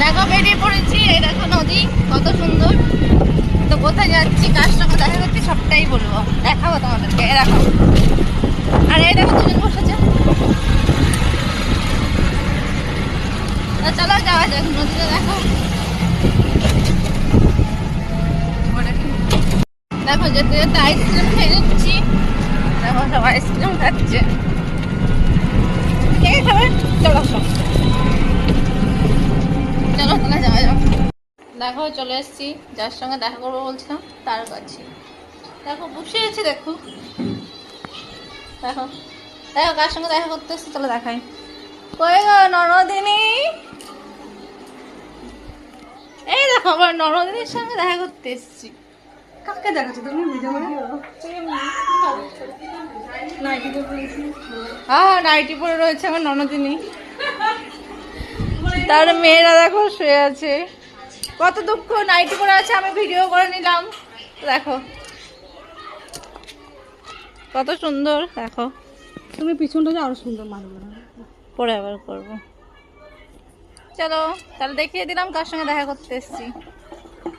দেখো বেরিয়ে পড়েছি, এই দেখো নদী কত সুন্দর। তো কোথায় যাচ্ছি, কার সঙ্গে দেখা করছি সবটাই বলবো, দেখাবো তোমাদেরকে। এই দেখো, আর এই দেখো দুজন বসেছে। চলো যাওয়া যাক, নদীটা দেখো। দেখো যেতে যেতে আইসক্রিম খেয়ে নিচ্ছি। দেখো সব আইসক্রিম খাচ্ছে। কে খাবে? চলো চলো তাহলে যাওয়া যাক। দেখো চলে এসেছি যার সঙ্গে দেখা করবো বলছিলাম তার কাছে। দেখো বসে আছে, দেখো দেখো দেখো কার সঙ্গে দেখা করতে এসছি, চলো দেখাই। কই গো ননদিনী? এই দেখো আবার ননদিনীর সঙ্গে দেখা করতে এসছি। কাকে দেখাচ্ছ তুমি ভিডিও করে? নাইটি পরে হ্যাঁ নাইটি পরে রয়েছে আমার ননদিনী। তার মেয়েরা দেখো শুয়ে আছে। কত দুঃখ, নাইটি পরে আছে, আমি ভিডিও করে নিলাম। দেখো কত সুন্দর, দেখো তুমি পিছনটা আরো সুন্দর মারবে। পরে আবার করবো। চলো তাহলে দেখিয়ে দিলাম কার সঙ্গে দেখা করতে এসছি।